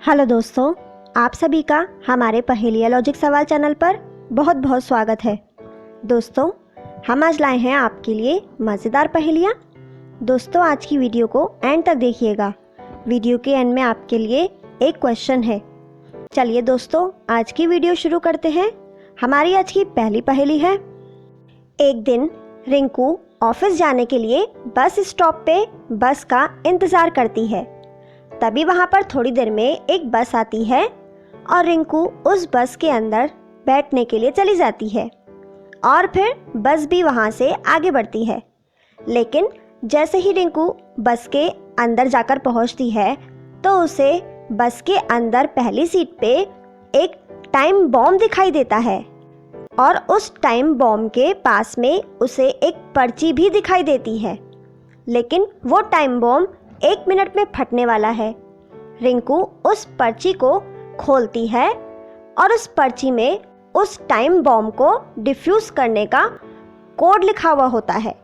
Hello दोस्तों, आप सभी का हमारे पहेलियाँ लॉजिक सवाल चैनल पर बहुत बहुत स्वागत है। दोस्तों, हम आज लाए हैं आपके लिए मज़ेदार पहेलियाँ। दोस्तों, आज की वीडियो को एंड तक देखिएगा। वीडियो के एंड में आपके लिए एक क्वेश्चन है। चलिए दोस्तों, आज की वीडियो शुरू करते हैं। हमारी आज की पहली पहेली है। एक दिन रिंकू ऑफिस जाने के लिए बस स्टॉप पे बस का इंतज़ार करती है। तभी वहाँ पर थोड़ी देर में एक बस आती है और रिंकू उस बस के अंदर बैठने के लिए चली जाती है और फिर बस भी वहाँ से आगे बढ़ती है। लेकिन जैसे ही रिंकू बस के अंदर जाकर पहुँचती है तो उसे बस के अंदर पहली सीट पे एक टाइम बॉम्ब दिखाई देता है और उस टाइम बॉम्ब के पास में उसे एक पर्ची भी दिखाई देती है। लेकिन वो टाइम बॉम्ब 1 मिनट में फटने वाला है। रिंकू उस पर्ची को खोलती है और उस पर्ची में उस टाइम बॉम्ब को डिफ्यूज़ करने का कोड लिखा हुआ होता है।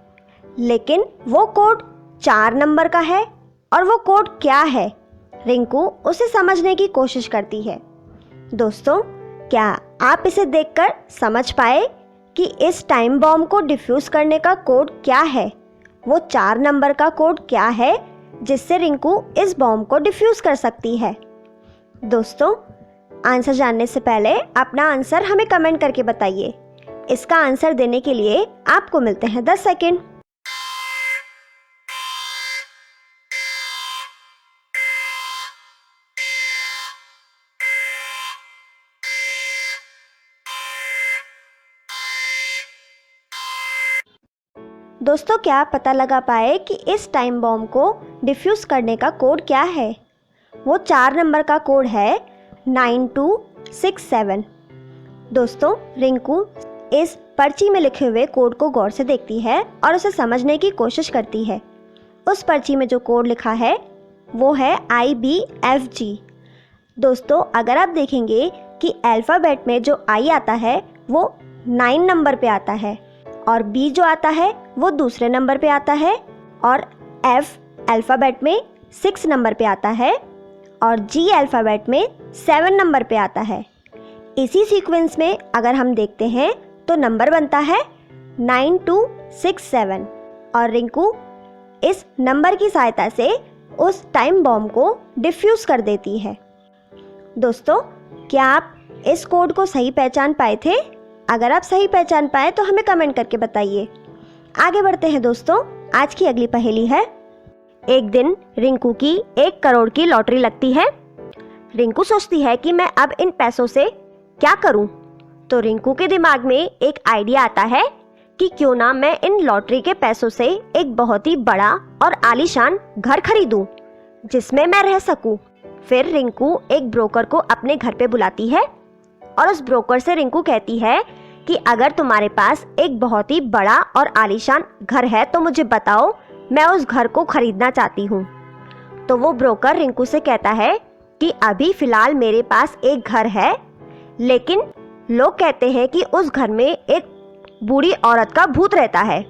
लेकिन वो कोड 4 नंबर का है और वो कोड क्या है, रिंकू उसे समझने की कोशिश करती है। दोस्तों, क्या आप इसे देखकर समझ पाए कि इस टाइम बॉम्ब को डिफ्यूज़ करने का कोड क्या है? वो 4 नंबर का कोड क्या है जिससे रिंकू इस बॉम्ब को डिफ्यूज़ कर सकती है? दोस्तों, आंसर जानने से पहले अपना आंसर हमें कमेंट करके बताइए। इसका आंसर देने के लिए आपको मिलते हैं 10 सेकेंड। दोस्तों, क्या आप पता लगा पाए कि इस टाइम बॉम्ब को डिफ्यूज़ करने का कोड क्या है? वो 4 नंबर का कोड है 9267। दोस्तों, रिंकू इस पर्ची में लिखे हुए कोड को गौर से देखती है और उसे समझने की कोशिश करती है। उस पर्ची में जो कोड लिखा है वो है IBFG। दोस्तों, अगर आप देखेंगे कि अल्फ़ाबेट में जो I आता है वो 9 नंबर पे आता है और B जो आता है वो दूसरे नंबर पे आता है और F अल्फ़ाबेट में 6 नंबर पे आता है और G अल्फ़ाबेट में 7 नंबर पे आता है। इसी सीक्वेंस में अगर हम देखते हैं तो नंबर बनता है 9267 और रिंकू इस नंबर की सहायता से उस टाइम बॉम्ब को डिफ्यूज़ कर देती है। दोस्तों, क्या आप इस कोड को सही पहचान पाए थे? अगर आप सही पहचान पाए तो हमें कमेंट करके बताइए। आगे बढ़ते हैं दोस्तों। आज की अगली पहेली है। एक दिन रिंकू की 1 करोड़ की लॉटरी लगती है। रिंकू सोचती है कि मैं अब इन पैसों से क्या करूं? तो रिंकू के दिमाग में एक आइडिया आता है कि क्यों ना मैं इन लॉटरी के पैसों से एक बहुत ही बड़ा और आलीशान घर खरीदूं जिसमें मैं रह सकूं। फिर रिंकू एक ब्रोकर को अपने घर पे बुलाती है और उस ब्रोकर से रिंकू कहती है कि अगर तुम्हारे पास एक बहुत ही बड़ा और आलीशान घर है तो मुझे बताओ, मैं उस घर को खरीदना चाहती हूँ। तो वो ब्रोकर रिंकू से कहता है कि अभी फ़िलहाल मेरे पास एक घर है, लेकिन लोग कहते हैं कि उस घर में एक बूढ़ी औरत का भूत रहता है।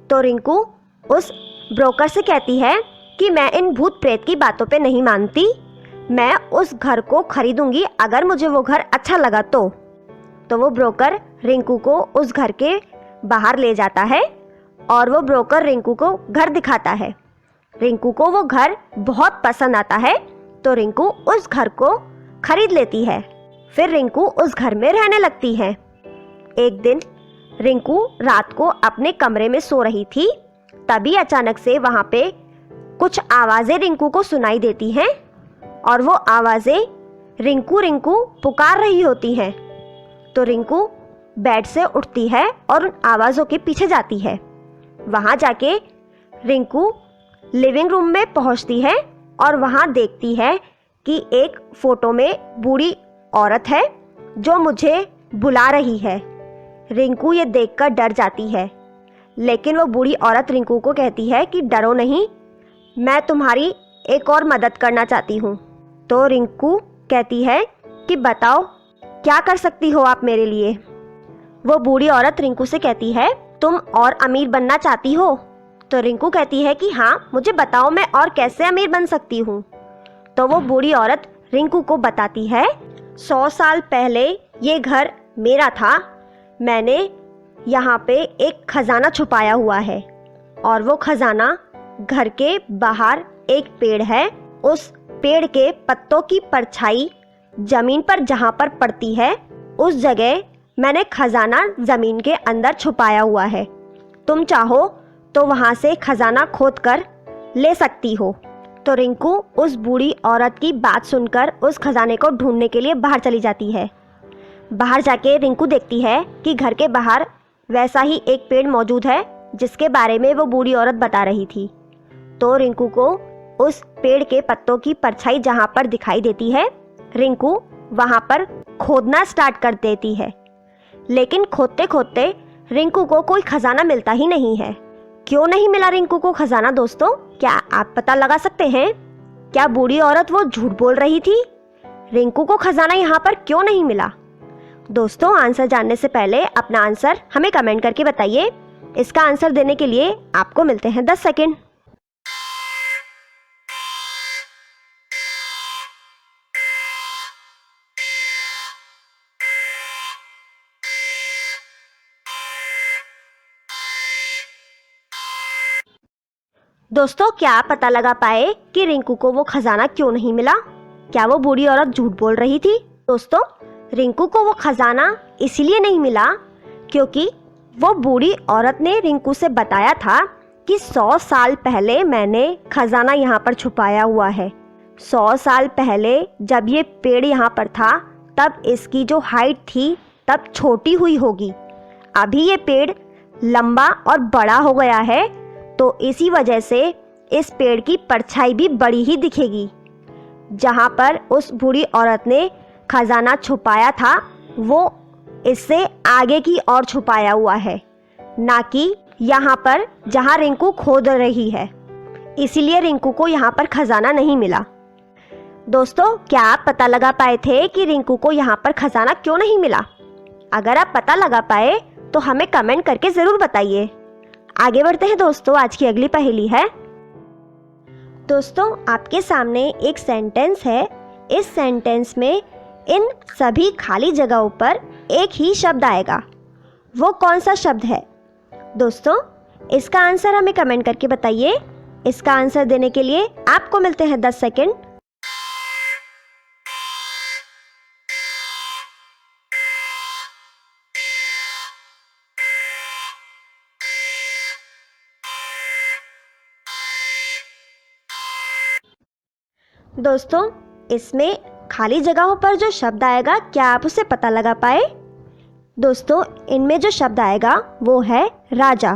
तो रिंकू उस ब्रोकर से कहती है कि मैं इन भूत प्रेत की बातों पे नहीं मानती, मैं उस घर को खरीदूंगी अगर मुझे वो घर अच्छा लगा तो वो ब्रोकर रिंकू को उस घर के बाहर ले जाता है और वो ब्रोकर रिंकू को घर दिखाता है। रिंकू को वो घर बहुत पसंद आता है तो रिंकू उस घर को खरीद लेती है। फिर रिंकू उस घर में रहने लगती है। एक दिन रिंकू रात को अपने कमरे में सो रही थी। तभी अचानक से वहाँ पे कुछ आवाज़ें रिंकू को सुनाई देती हैं और वो आवाज़ें रिंकू रिंकू पुकार रही होती हैं। तो रिंकू बेड से उठती है और उन आवाज़ों के पीछे जाती है। वहाँ जाके रिंकू लिविंग रूम में पहुँचती है और वहाँ देखती है कि एक फ़ोटो में बूढ़ी औरत है जो मुझे बुला रही है। रिंकू ये देखकर डर जाती है, लेकिन वो बूढ़ी औरत रिंकू को कहती है कि डरो नहीं, मैं तुम्हारी एक और मदद करना चाहती हूँ। तो रिंकू कहती है कि बताओ क्या कर सकती हो आप मेरे लिए? वो बूढ़ी औरत रिंकू से कहती है, तुम और अमीर बनना चाहती हो? तो रिंकू कहती है कि हाँ, मुझे बताओ मैं और कैसे अमीर बन सकती हूँ। तो वो बूढ़ी औरत रिंकू को बताती है, 100 साल पहले ये घर मेरा था। मैंने यहाँ पे एक खजाना छुपाया हुआ है और वो खजाना घर के बाहर एक पेड़ है। उस पेड़ के पत्तों की परछाई जमीन पर जहाँ पर पड़ती है उस जगह मैंने खजाना जमीन के अंदर छुपाया हुआ है। तुम चाहो तो वहाँ से खजाना खोद कर ले सकती हो। तो रिंकू उस बूढ़ी औरत की बात सुनकर उस खजाने को ढूंढने के लिए बाहर चली जाती है। बाहर जाके रिंकू देखती है कि घर के बाहर वैसा ही एक पेड़ मौजूद है जिसके बारे में वो बूढ़ी औरत बता रही थी। तो रिंकू को उस पेड़ के पत्तों की परछाई जहाँ पर दिखाई देती है, रिंकू वहाँ पर खोदना स्टार्ट कर देती है। लेकिन खोदते खोदते रिंकू को कोई खजाना मिलता ही नहीं है। क्यों नहीं मिला रिंकू को खजाना दोस्तों? क्या आप पता लगा सकते हैं? क्या बूढ़ी औरत वो झूठ बोल रही थी? रिंकू को खजाना यहाँ पर क्यों नहीं मिला? दोस्तों, आंसर जानने से पहले अपना आंसर हमें कमेंट करके बताइए। इसका आंसर देने के लिए आपको मिलते हैं 10 सेकेंड। दोस्तों, क्या आप पता लगा पाए कि रिंकू को वो खजाना क्यों नहीं मिला? क्या वो बूढ़ी औरत झूठ बोल रही थी? दोस्तों, रिंकू को वो खजाना इसलिए नहीं मिला क्योंकि वो बूढ़ी औरत ने रिंकू से बताया था कि 100 साल पहले मैंने खजाना यहाँ पर छुपाया हुआ है। 100 साल पहले जब ये पेड़ यहाँ पर था तब इसकी जो हाइट थी तब छोटी हुई होगी। अभी ये पेड़ लंबा और बड़ा हो गया है तो इसी वजह से इस पेड़ की परछाई भी बड़ी ही दिखेगी। जहाँ पर उस बूढ़ी औरत ने खजाना छुपाया था वो इससे आगे की ओर छुपाया हुआ है, ना कि यहाँ पर जहाँ रिंकू खोद रही है। इसीलिए रिंकू को यहाँ पर खजाना नहीं मिला। दोस्तों, क्या आप पता लगा पाए थे कि रिंकू को यहाँ पर खजाना क्यों नहीं मिला? अगर आप पता लगा पाए तो हमें कमेंट करके ज़रूर बताइए। आगे बढ़ते हैं दोस्तों। आज की अगली पहेली है। दोस्तों, आपके सामने एक सेंटेंस है। इस सेंटेंस में इन सभी खाली जगहों पर एक ही शब्द आएगा। वो कौन सा शब्द है? दोस्तों, इसका आंसर हमें कमेंट करके बताइए। इसका आंसर देने के लिए आपको मिलते हैं 10 सेकेंड। दोस्तों, इसमें खाली जगहों पर जो शब्द आएगा, क्या आप उसे पता लगा पाए? दोस्तों, इनमें जो शब्द आएगा वो है राजा।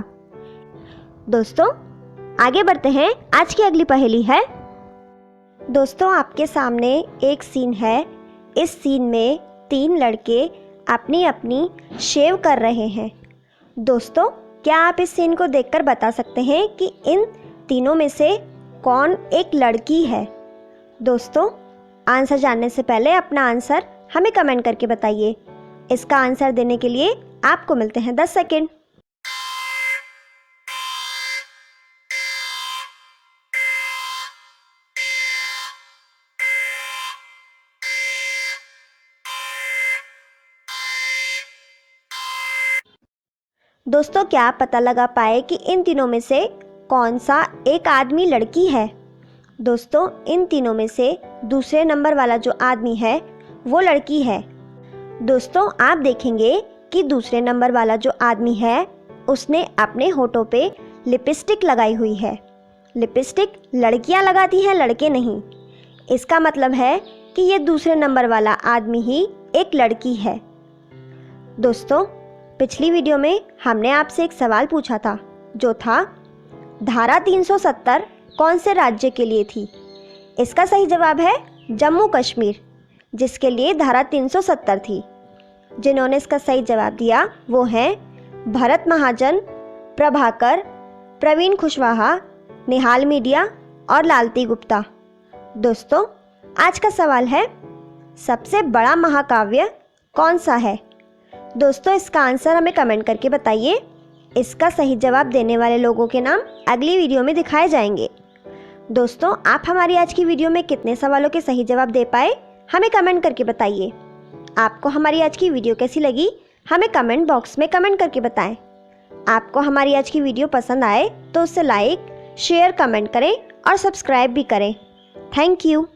दोस्तों, आगे बढ़ते हैं। आज की अगली पहेली है। दोस्तों, आपके सामने एक सीन है। इस सीन में 3 लड़के अपनी अपनी शेव कर रहे हैं। दोस्तों, क्या आप इस सीन को देखकर बता सकते हैं कि इन तीनों में से कौन एक लड़की है? दोस्तों, आंसर जानने से पहले अपना आंसर हमें कमेंट करके बताइए। इसका आंसर देने के लिए आपको मिलते हैं 10 सेकेंड। दोस्तों, क्या आप पता लगा पाए कि इन तीनों में से कौन सा एक आदमी लड़की है? दोस्तों, इन तीनों में से दूसरे नंबर वाला जो आदमी है वो लड़की है। दोस्तों, आप देखेंगे कि दूसरे नंबर वाला जो आदमी है उसने अपने होठों पे लिपस्टिक लगाई हुई है। लिपस्टिक लड़कियां लगाती हैं, लड़के नहीं। इसका मतलब है कि ये दूसरे नंबर वाला आदमी ही एक लड़की है। दोस्तों, पिछली वीडियो में हमने आपसे एक सवाल पूछा था जो था धारा 370 कौन से राज्य के लिए थी? इसका सही जवाब है जम्मू कश्मीर, जिसके लिए धारा 370 थी। जिन्होंने इसका सही जवाब दिया वो हैं भरत महाजन, प्रभाकर, प्रवीण कुशवाहा, निहाल मीडिया और लालती गुप्ता। दोस्तों, आज का सवाल है सबसे बड़ा महाकाव्य कौन सा है? दोस्तों, इसका आंसर हमें कमेंट करके बताइए। इसका सही जवाब देने वाले लोगों के नाम अगली वीडियो में दिखाए जाएंगे। दोस्तों, आप हमारी आज की वीडियो में कितने सवालों के सही जवाब दे पाए हमें कमेंट करके बताइए। आपको हमारी आज की वीडियो कैसी लगी हमें कमेंट बॉक्स में कमेंट करके बताएं। आपको हमारी आज की वीडियो पसंद आए तो उसे लाइक, शेयर, कमेंट करें और सब्सक्राइब भी करें। Thank you.